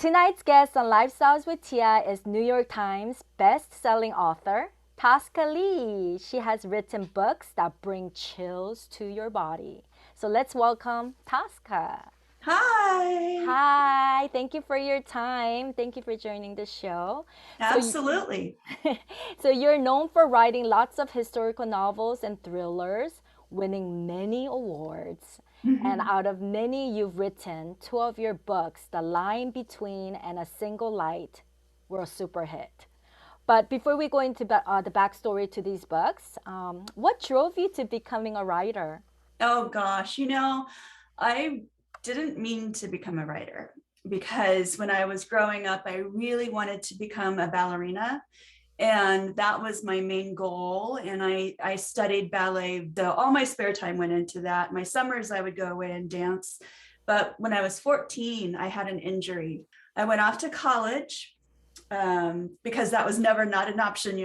Tonight's guest on Lifestyles with Tia is New York Times best-selling author Tosca Lee. She has written books that bring chills to your body. So let's welcome Tosca. Hi. Hi, thank you for your time. Thank you for joining the show. So, Absolutely. so you're known for writing lots of historical novels and thrillers, winning many awards. And out of many you've written, two of your books, The Line Between and A Single Light, were a super hit. But before we go into the backstory to these books, what drove you to becoming a writer? Oh gosh, I didn't mean to become a writer because when I was growing up, I really wanted to become a ballerina. And that was my main goal. And I studied ballet. All my spare time went into that. My summers, I would go away and dance. But when I was 14, I had an injury. I went off to college because that was never not an option.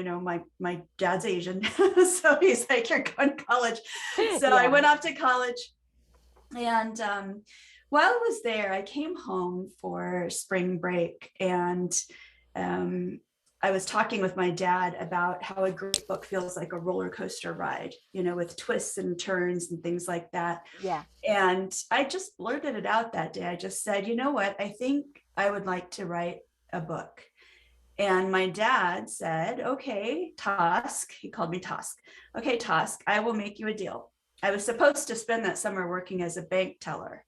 My dad's Asian. So he's like, you're going to college. So I Yeah. went off to college. And while I was there, I came home for spring break, and I was talking with my dad about how a great book feels like a roller coaster ride, with twists and turns and things like that. Yeah. And I just blurted it out that day. I just said, you know what? I think I would like to write a book. And my dad said, okay, Tosk, he called me Tosk. Okay, Tosk, I will make you a deal. I was supposed to spend that summer working as a bank teller,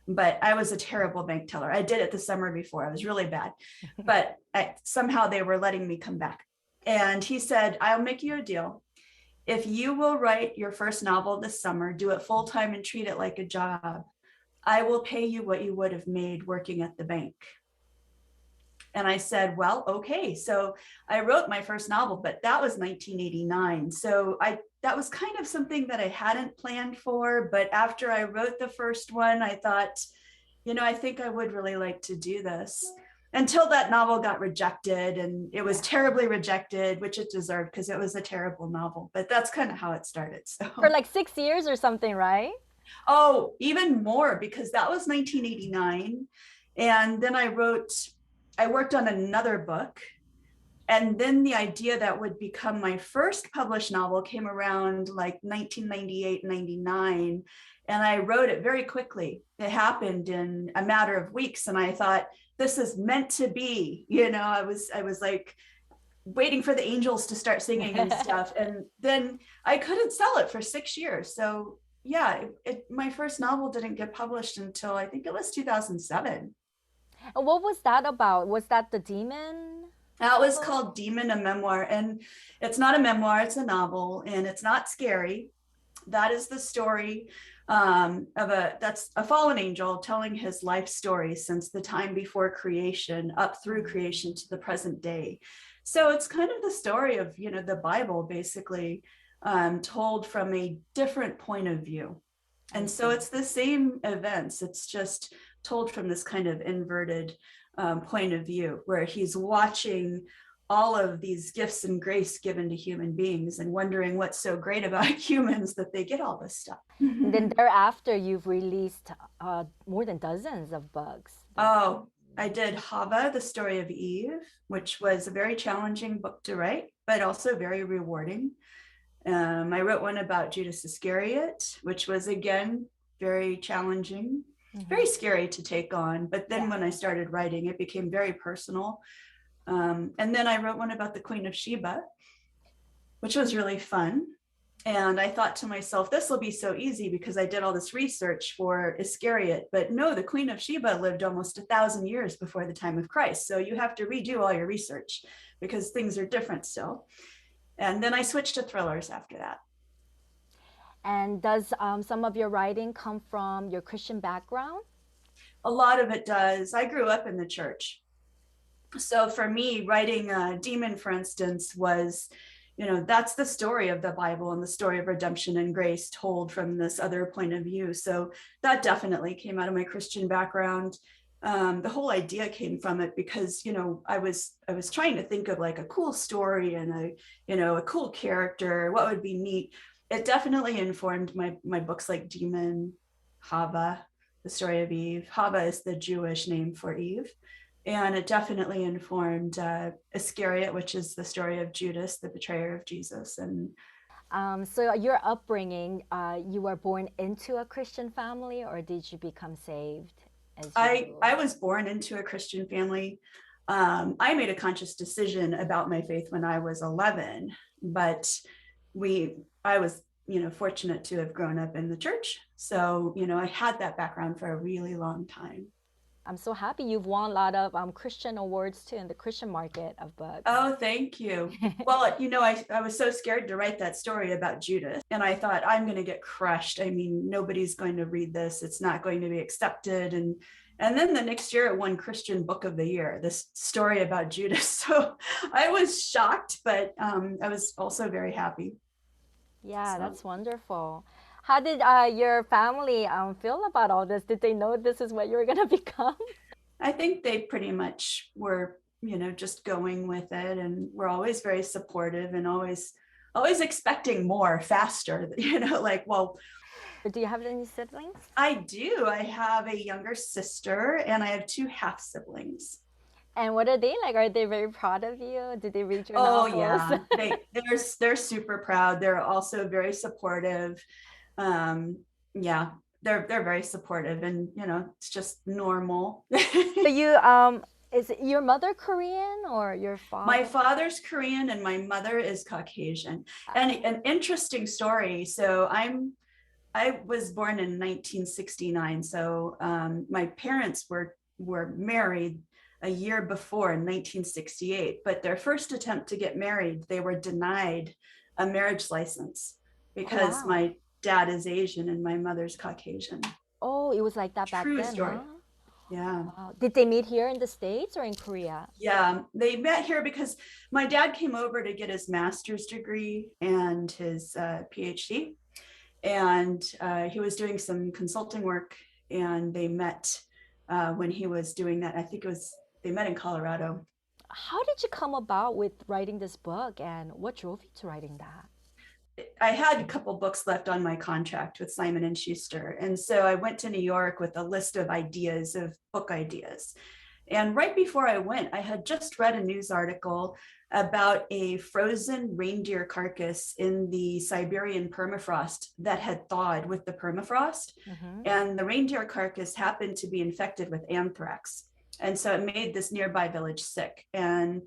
but I was a terrible bank teller. I did it the summer before. I was really bad, but somehow they were letting me come back. And he said, I'll make you a deal. If you will write your first novel this summer, do it full time and treat it like a job, I will pay you what you would have made working at the bank. And I said, well, okay. So I wrote my first novel, but that was 1989. So that was kind of something that I hadn't planned for. But after I wrote the first one, I thought, I think I would really like to do this. Until that novel got rejected, and it was terribly rejected, which it deserved because it was a terrible novel. But that's kind of how it started. For So, like 6 years or something, right? oh, even more, because that was 1989. And then I worked on another book. And then the idea that would become my first published novel came around like 1998, 99. And I wrote it very quickly. It happened in a matter of weeks. And I thought, this is meant to be. I was like waiting for the angels to start singing and stuff. And then I couldn't sell it for 6 years. So yeah, my first novel didn't get published until I think it was 2007. And what was that about? Was that the demon That was novel? called Demon, a Memoir. And it's not a memoir, it's a novel, and it's not scary. That is the story that's a fallen angel telling his life story since the time before creation up through creation to the present day. So it's kind of the story of, the Bible basically, told from a different point of view. And so it's the same events, it's just told from this kind of inverted point of view, where he's watching all of these gifts and grace given to human beings and wondering what's so great about humans that they get all this stuff. And then thereafter, you've released more than dozens of books. Oh, I did Hava, the story of Eve, which was a very challenging book to write, but also very rewarding. I wrote one about Judas Iscariot, which was, again, very challenging, very scary to take on. But then when I started writing, it became very personal. And then I wrote one about the Queen of Sheba, which was really fun. And I thought to myself, this will be so easy because I did all this research for Iscariot. But no, the Queen of Sheba lived almost 1,000 years before the time of Christ. So you have to redo all your research because things are different still. And then I switched to thrillers after that. And does some of your writing come from your Christian background? A lot of it does. I grew up in the church. So for me, writing Demon, for instance, was, that's the story of the Bible and the story of redemption and grace told from this other point of view. So that definitely came out of my Christian background. The whole idea came from it because, I was trying to think of like a cool story and a cool character, what would be neat. It definitely informed my books like Demon, Hava, the story of Eve. Hava is the Jewish name for Eve. And it definitely informed Iscariot, which is the story of Judas, the betrayer of Jesus. And So your upbringing, you were born into a Christian family, or did you become saved as you I grew? was born into a Christian family. I made a conscious decision about my faith when I was 11, but I was, fortunate to have grown up in the church. So, I had that background for a really long time. I'm so happy you've won a lot of Christian awards too in the Christian market of books. Oh, thank you. Well, I was so scared to write that story about Judas, and I thought I'm going to get crushed. I mean, nobody's going to read this. It's not going to be accepted. And then the next year it won Christian Book of the Year, this story about Judas. So I was shocked, but I was also very happy. Yeah, So that's wonderful. How did your family feel about all this? Did they know this is what you were going to become? I think they pretty much were, just going with it, and were always very supportive and always expecting more faster, like, well, Do you have any siblings? I do. I have a younger sister and I have two half siblings. And what are they like? Are they very proud of you? Did they read your Oh novels? yeah, they're super proud. They're also very supportive. Yeah, they're very supportive, and it's just normal. So you is your mother Korean or your My father? father's Korean and my mother is Caucasian. And an interesting story. So I was born in 1969. So my parents were married a year before in 1968, but their first attempt to get married, they were denied a marriage license Oh because wow. my dad is Asian and my mother's Caucasian. Oh, it was like that back True then, story. huh? Yeah. Wow. Did they meet here in the States or in Korea? Yeah, they met here because my dad came over to get his master's degree and his PhD, and he was doing some consulting work, and they met when he was doing that. I think they met in Colorado. How did you come about with writing this book and what drove you to writing that? I had a couple books left on my contract with Simon and Schuster, and so I went to New York with a list of ideas, of book ideas. And right before I went, I had just read a news article about a frozen reindeer carcass in the Siberian permafrost that had thawed with the permafrost. Hmm. And the reindeer carcass happened to be infected with anthrax. And so it made this nearby village sick. And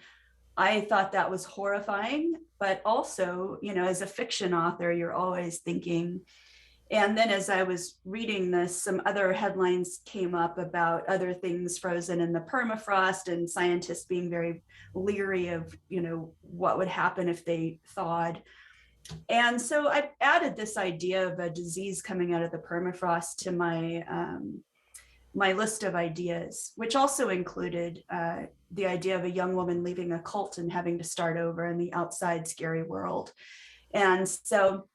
I thought that was horrifying, but also, as a fiction author, you're always thinking. And then as I was reading this, some other headlines came up about other things frozen in the permafrost and scientists being very leery of, what would happen if they thawed. And so I added this idea of a disease coming out of the permafrost to my list of ideas, which also included the idea of a young woman leaving a cult and having to start over in the outside scary world. And so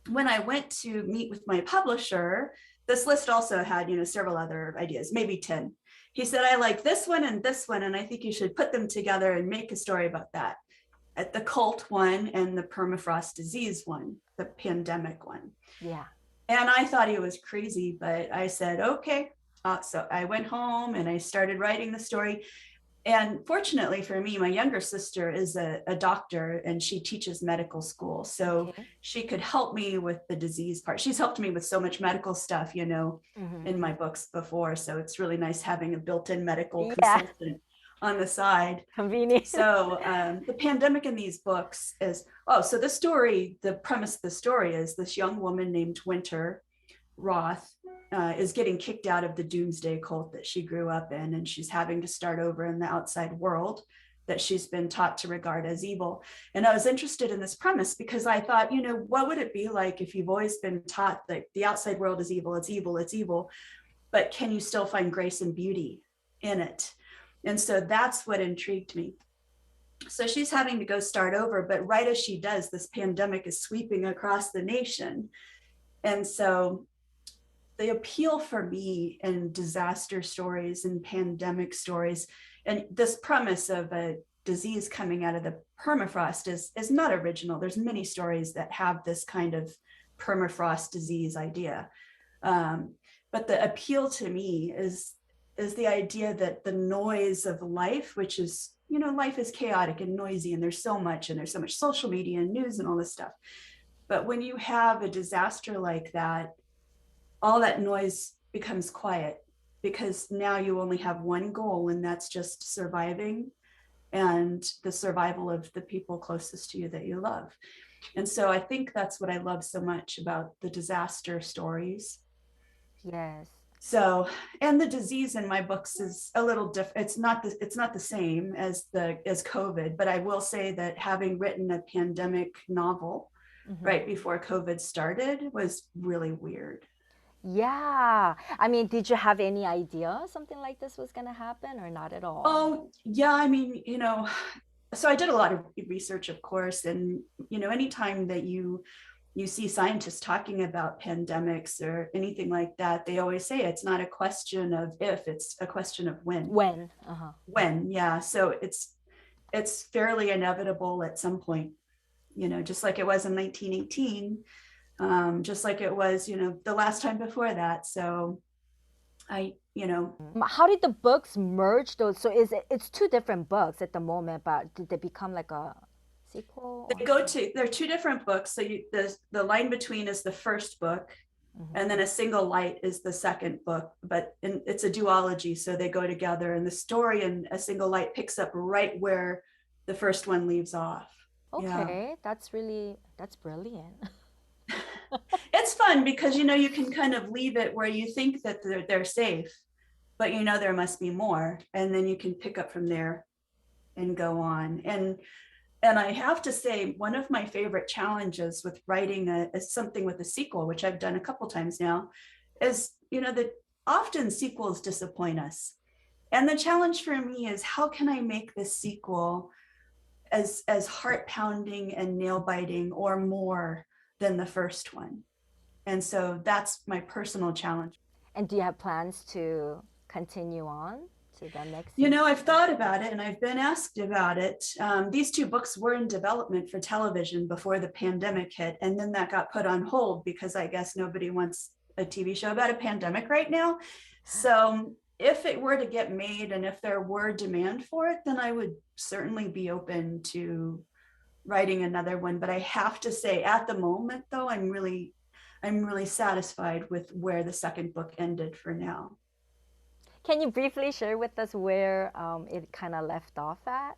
when I went to meet with my publisher, this list also had, several other ideas, maybe 10. He said, I like this one, and I think you should put them together and make a story about that. At the cult one and the permafrost disease one, the pandemic one. Yeah. And I thought he was crazy, but I said, okay. So I went home and I started writing the story. And fortunately for me, my younger sister is a doctor and she teaches medical school. So Okay. she could help me with the disease part. She's helped me with so much medical stuff, Hmm. in my books before. So it's really nice having a built-in medical Yeah. consultant on the side. Convenient. So the pandemic in these books is, so the premise of the story is this young woman named Winter Roth is getting kicked out of the doomsday cult that she grew up in, and she's having to start over in the outside world that she's been taught to regard as evil. And I was interested in this premise because I thought, what would it be like if you've always been taught that the outside world is evil, it's evil, it's evil, but can you still find grace and beauty in it? And so that's what intrigued me. So she's having to go start over, but right as she does, this pandemic is sweeping across the nation. And so the appeal for me in disaster stories and pandemic stories, and this premise of a disease coming out of the permafrost is not original. There's many stories that have this kind of permafrost disease idea. But the appeal to me is is the idea that the noise of life, which is, life is chaotic and noisy, and there's so much social media and news and all this stuff. But when you have a disaster like that, all that noise becomes quiet, because now you only have one goal, and that's just surviving and the survival of the people closest to you that you love. And so I think that's what I love so much about the disaster stories. Yes. So, and the disease in my books is a little different. It's not the same as COVID, but I will say that having written a pandemic novel right before COVID started was really weird. Yeah. I mean, did you have any idea something like this was going to happen, or not at all? Oh, yeah. I mean, so I did a lot of research, of course, and, anytime that you see scientists talking about pandemics or anything like that, they always say it's not a question of if, it's a question of when. When? When, yeah. So it's fairly inevitable at some point, just like it was in 1918, just like it was, the last time before that. So How did the books merge those? So it's two different books at the moment, but did they become like a sequel? They're two different books. So the line between is the first book, and then A Single Light is the second book, but it's a duology, so they go together, and the story in A Single Light picks up right where the first one leaves off. Okay, yeah. That's brilliant. It's fun because you can kind of leave it where you think that they're safe, but there must be more, and then you can pick up from there and go on. And I have to say, one of my favorite challenges with writing something with a sequel, which I've done a couple times now, is, that often sequels disappoint us. And the challenge for me is, how can I make this sequel as heart pounding and nail biting or more than the first one? And so that's my personal challenge. And do you have plans to continue on to the next? I've thought about it, and I've been asked about it. These two books were in development for television before the pandemic hit, and then that got put on hold because I guess nobody wants a TV show about a pandemic right now. So if it were to get made, and if there were demand for it, then I would certainly be open to writing another one. But I have to say, at the moment, though, I'm really satisfied with where the second book ended for now. Can you briefly share with us where it kind of left off at?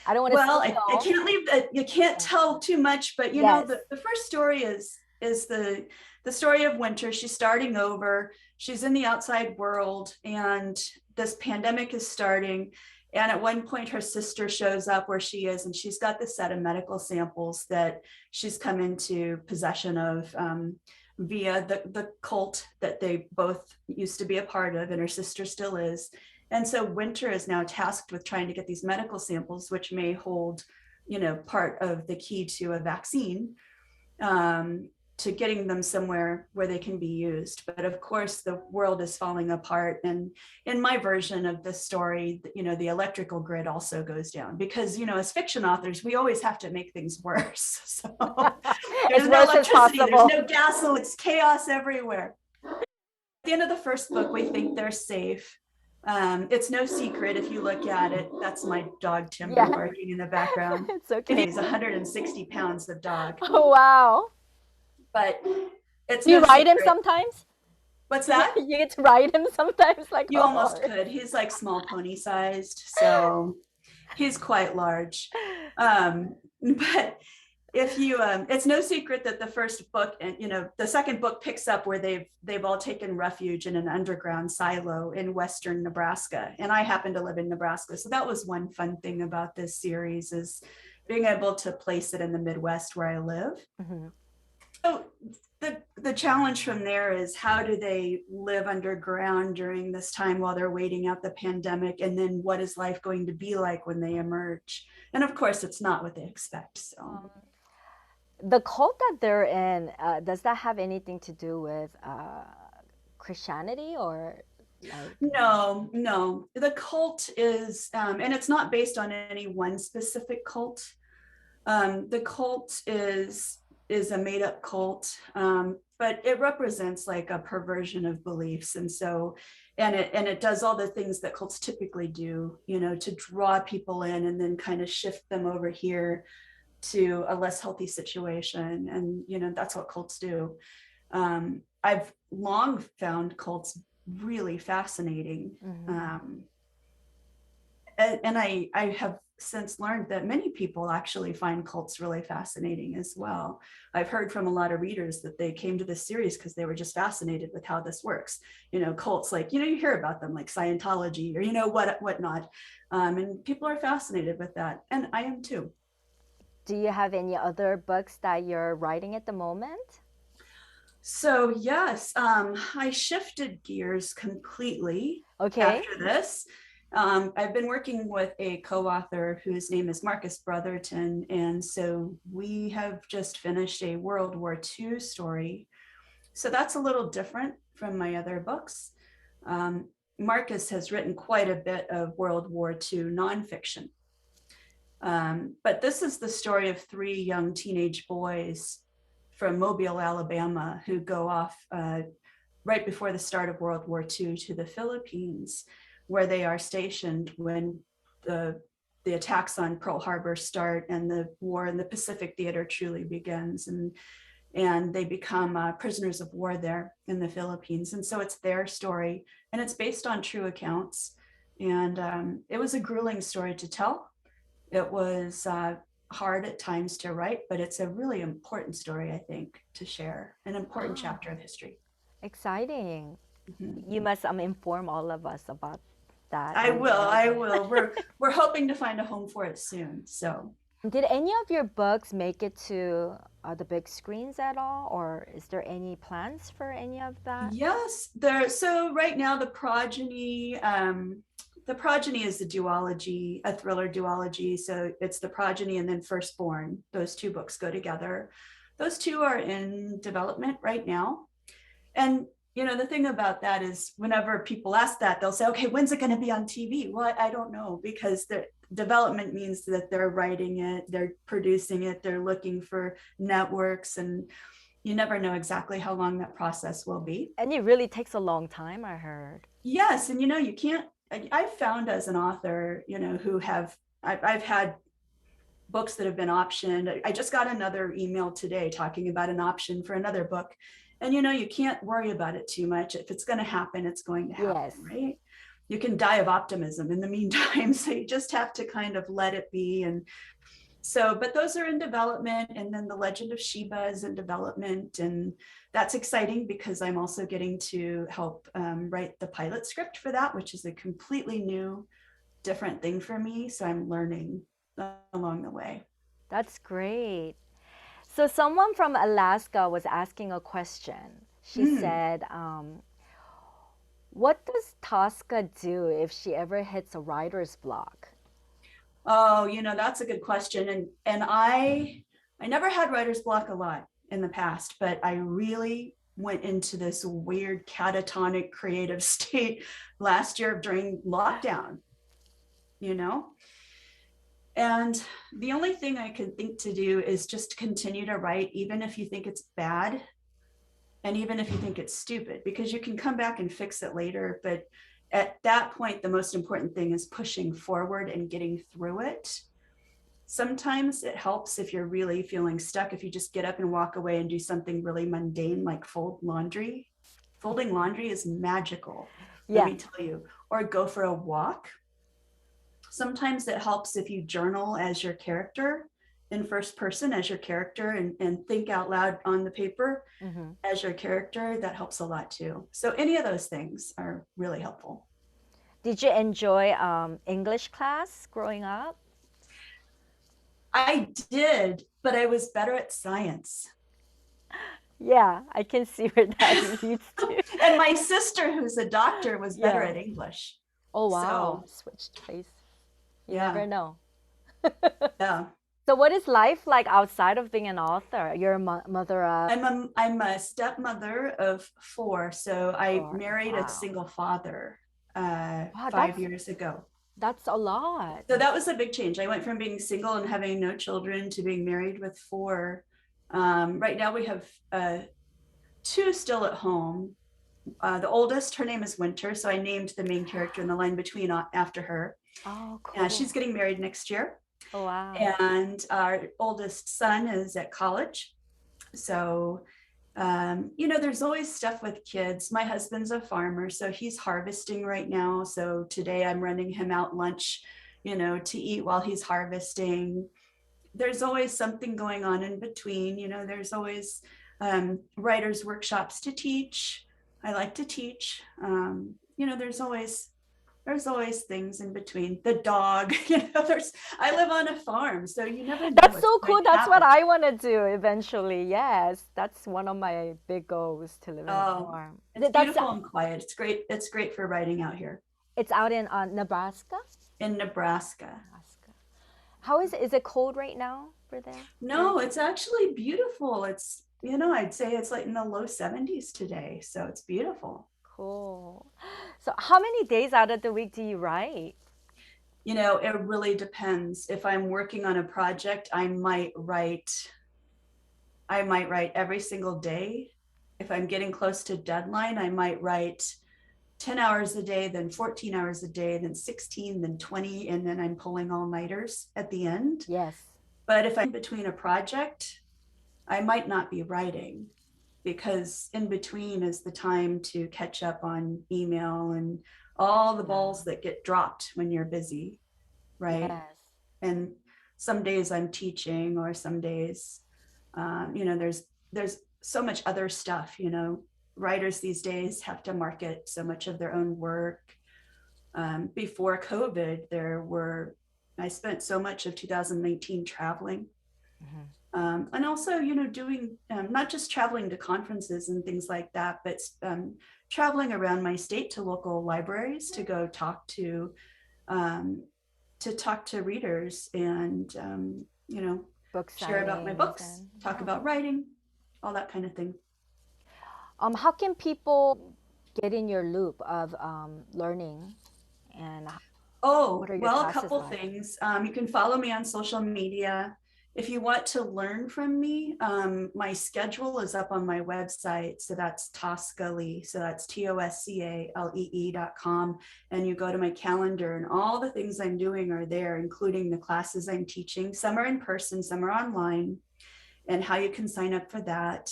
I don't want to. Well, I can't leave that. You can't tell too much, but the first story is the story of Winter. She's starting over. She's in the outside world, and this pandemic is starting. And at one point, her sister shows up where she is, and she's got this set of medical samples that she's come into possession of via the cult that they both used to be a part of, and her sister still is. And so Winter is now tasked with trying to get these medical samples, which may hold, part of the key to a vaccine, to getting them somewhere where they can be used. But of course, the world is falling apart. And in my version of this story, the electrical grid also goes down because, as fiction authors, we always have to make things worse. So there's no electricity, there's no gas, so it's chaos everywhere. At the end of the first book, we think they're safe. It's no secret if you look at it. That's my dog Timber barking in the background. It's okay. He's 160 pounds of dog. Oh, wow. But it's Do you ride him sometimes? What's that? You get to ride him sometimes, like you almost could. He's like small pony sized, so he's quite large. But if you, it's no secret that the first book and the second book picks up where they've all taken refuge in an underground silo in western Nebraska, and I happen to live in Nebraska, so that was one fun thing about this series, is being able to place it in the Midwest where I live. So the challenge from there is, how do they live underground during this time while they're waiting out the pandemic? And then what is life going to be like when they emerge? And of course, it's not what they expect. So the cult that they're in, does that have anything to do with Christianity or? No. The cult is, and it's not based on any one specific cult. The cult is is a made up cult, but it represents like a perversion of beliefs. And so, and it does all the things that cults typically do, you know, to draw people in and then kind of shift them over here to a less healthy situation. And, you know, that's what cults do. I've long found cults really fascinating. And I have since learned that many people actually find cults really fascinating as well. I've heard from a lot of readers that they came to this series because they were just fascinated with how this works. You know, cults like, you know, you hear about them like Scientology or, you know, whatnot. And people are fascinated with that. And I am too. Do you have any other books that you're writing at the moment? So yes, I shifted gears completely Okay. after this. I've been working with a co-author whose name is Marcus Brotherton. And so we have just finished a World War II story. So that's a little different from my other books. Marcus has written quite a bit of World War II nonfiction. But this is the story of three young teenage boys from Mobile, Alabama, who go off right before the start of World War II to the Philippines, where they are stationed when the attacks on Pearl Harbor start and the war in the Pacific theater truly begins. And they become prisoners of war there in the Philippines. And so it's their story, and it's based on true accounts. And it was a grueling story to tell. It was hard at times to write, but it's a really important story, I think, to share, an important chapter of history. Exciting. Mm-hmm. You must inform all of us about that. I will. We're hoping to find a home for it soon. So did any of your books make it to the big screens at all, or is there any plans for any of that? yes, there. So right now the Progeny is the duology, a thriller duology. So it's the Progeny and then Firstborn. Those two books go together. Those two are in development right now. And you know, the thing about that is whenever people ask that, they'll say, okay, when's it going to be on TV? Well, I don't know, because the development means that they're writing it, they're producing it, they're looking for networks, and you never know exactly how long that process will be. And it really takes a long time, I heard. Yes. And you know, you can't, I've found as an author, you know, I've had books that have been optioned. I just got another email today talking about an option for another book. And you know, you can't worry about it too much. If it's going to happen, it's going to happen, Yes. right? You can die of optimism in the meantime. So you just have to kind of let it be. And so, but those are in development. And then The Legend of Sheba is in development. And that's exciting because I'm also getting to help write the pilot script for that, which is a completely new, different thing for me. So I'm learning along the way. That's great. So someone from Alaska was asking a question. She said, what does Tosca do if she ever hits a writer's block? Oh, you know, that's a good question. And I never had writer's block a lot in the past, but I really went into this weird catatonic creative state last year during lockdown, you know? And the only thing I can think to do is just continue to write, even if you think it's bad, and even if you think it's stupid, because you can come back and fix it later. But at that point, the most important thing is pushing forward and getting through it. Sometimes it helps if you're really feeling stuck, if you just get up and walk away and do something really mundane, like fold laundry. Folding laundry is magical, let me tell you. Or go for a walk. Sometimes it helps if you journal as your character, in first person as your character, and think out loud on the paper as your character. That helps a lot too. So any of those things are really helpful. Did you enjoy English class growing up? I did, but I was better at science. Yeah, I can see where that leads to. And my sister, who's a doctor, was better at English. Oh, wow. So, switched places. You never know. Yeah. So what is life like outside of being an author? You're a mother of... I'm a stepmother of 4. So I married a single father 5 years ago. That's a lot. So that was a big change. I went from being single and having no children to being married with 4 Right now we have two still at home. The oldest, her name is Winter, so I named the main character in the line between after her. Oh, She's cool. getting married next year. Oh, wow. And our oldest son is at college. So, there's always stuff with kids. My husband's a farmer, so he's harvesting right now. So today I'm running him out lunch, to eat while he's harvesting. There's always something going on in between. There's always writers' workshops to teach. I like to teach. There's always things in between. The dog, I live on a farm, so you never know That's what's so going cool. to That's what happen. I want to do eventually. Yes, that's one of my big goals to live in a Oh, farm. it's That's beautiful and quiet. It's great. It's great for writing out here it's out in Nebraska. in Nebraska. Nebraska. How is it? Is it cold right now for there? For No, it's actually beautiful. I'd say it's like in the low 70s today, so it's beautiful. cool. So, how many days out of the week do you write? It really depends. If I'm working on a project, I might write every single day. If I'm getting close to deadline, I might write 10 hours a day, then 14 hours a day, then 16, then 20, and then I'm pulling all-nighters at the end. Yes. But if I'm between a project, I might not be writing, because in between is the time to catch up on email and all the balls Yeah. that get dropped when you're busy, right? Yes. And some days I'm teaching, or some days, there's so much other stuff. Writers these days have to market so much of their own work. Before COVID, I spent so much of 2019 traveling. Mhm. And also, doing not just traveling to conferences and things like that, but traveling around my state to local libraries to go um, talk to readers, and Book share about my signings books, and talk yeah. about writing, all that kind of thing. How can people get in your loop of learning and what Oh, are your well, a classes couple like? things. You can follow me on social media. If you want to learn from me, my schedule is up on my website. So that's Tosca Lee. So that's TOSCALEE.com. And you go to my calendar, and all the things I'm doing are there, including the classes I'm teaching. Some are in person, some are online, and how you can sign up for that.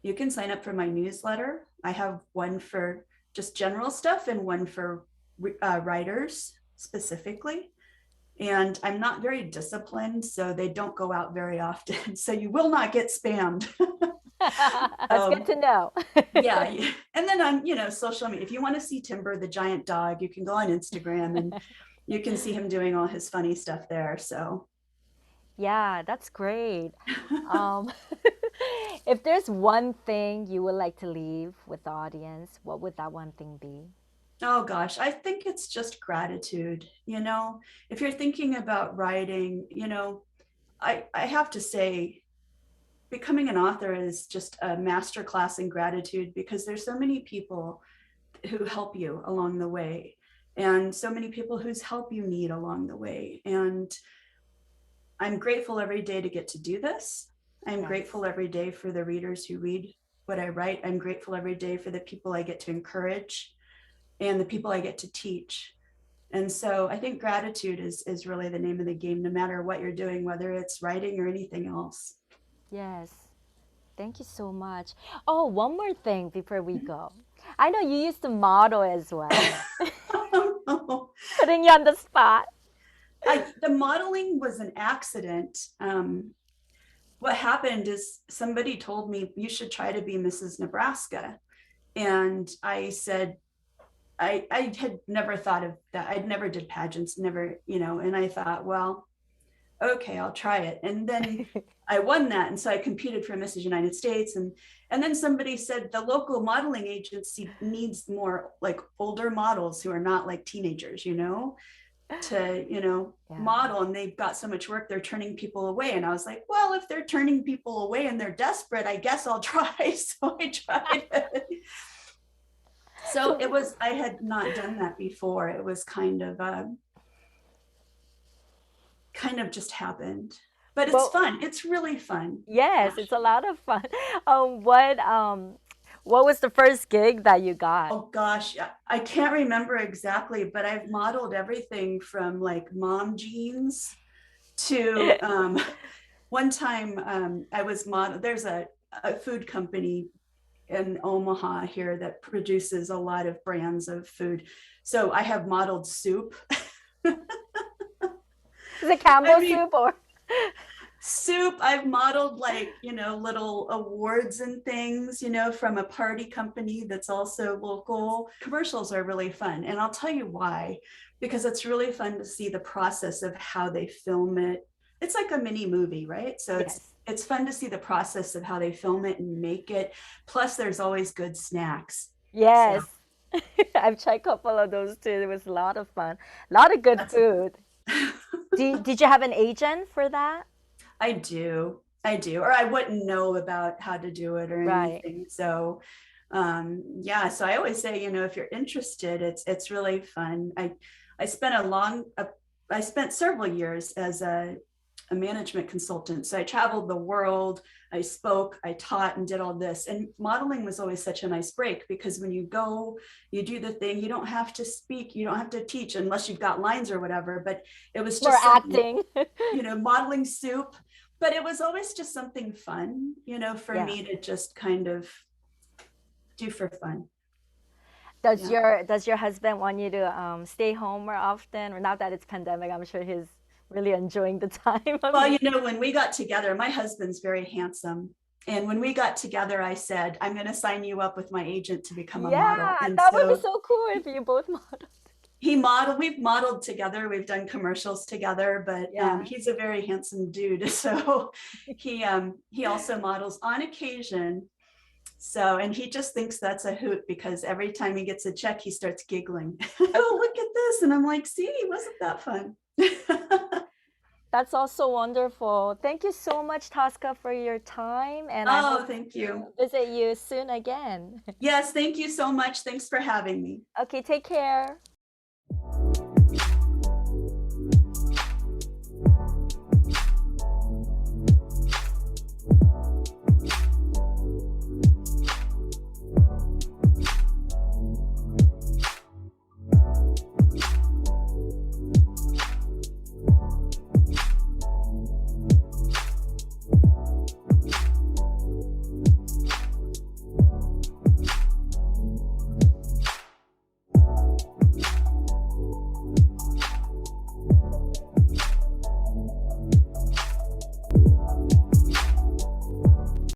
You can sign up for my newsletter. I have one for just general stuff and one for writers specifically. And I'm not very disciplined, so they don't go out very often. So you will not get spammed. That's good um, to know. yeah. And then on, social media, if you want to see Timber, the giant dog, you can go on Instagram, and you can see him doing all his funny stuff there. So Yeah, that's great. Um, if there's one thing you would like to leave with the audience, what would that one thing be? oh gosh, I think it's just gratitude. If you're thinking about writing, I have to say, becoming an author is just a masterclass in gratitude, because there's so many people who help you along the way, and so many people whose help you need along the way. And I'm grateful every day to get to do this. I'm Yes. grateful every day for the readers who read what I write. I'm grateful every day for the people I get to encourage and the people I get to teach. And so I think gratitude is really the name of the game, no matter what you're doing, whether it's writing or anything else. Yes. Thank you so much. Oh, one more thing before we go. I know you used to model as well. Putting you on the spot. The modeling was an accident. What happened is somebody told me, you should try to be Mrs. Nebraska. And I said, I had never thought of that. I'd never did pageants, never, and I thought, well, okay, I'll try it. And then I won that. And so I competed for Mrs. United States. And then somebody said the local modeling agency needs more like older models who are not like teenagers, to, Yeah. model, and they've got so much work, they're turning people away. And I was like, well, if they're turning people away and they're desperate, I guess I'll try. So I tried it. So So I had not done that before. It was kind of just happened. but it's Well, fun. It's really fun, yes, it's a actually. lot of fun. What was the first gig that you got? Oh gosh, I can't remember exactly, but I've modeled everything from like mom jeans to one time I was model. There's a food company in Omaha here that produces a lot of brands of food. So I have modeled soup. Is it I Campbell mean, soup or? soup. I've modeled like, little awards and things, from a party company that's also local. Commercials are really fun. And I'll tell you why, because it's really fun to see the process of how they film it. It's like a mini movie, right? So Yes. it's fun to see the process of how they film it and make it. Plus there's always good snacks. So Yes. I've tried a couple of those too. It was a lot of fun. A lot of good that's food. Did you have an agent for that? I do. I do. Or I wouldn't know about how to do it or Right. anything. So yeah, so I always say, if you're interested, it's really fun. I spent I spent several years as a management consultant. So I traveled the world, I spoke, I taught and did all this. And modeling was always such a nice break because when you go, you do the thing, you don't have to speak, you don't have to teach unless you've got lines or whatever. But it was More just something, acting. modeling soup, but it was always just something fun, for Yeah. me to just kind of do for fun. Yeah. Does your husband want you to stay home more often? Or now that it's pandemic, I'm sure he's really enjoying the time of Well, you. when we got together, my husband's very handsome. And when we got together, I said, I'm going to sign you up with my agent to become a model. Yeah, And that would be so so cool if you both modeled. we've modeled together, we've done commercials together, but Yeah. he's a very handsome dude. So he also models on occasion. So, and he just thinks that's a hoot because every time he gets a check, he starts giggling. Oh, look at this. And I'm like, see, wasn't that fun? That's also wonderful. Thank you so much, Tosca, for your time, and I Oh, hope thank to you. visit you soon again. Yes, thank you so much. Thanks for having me. Okay, take care.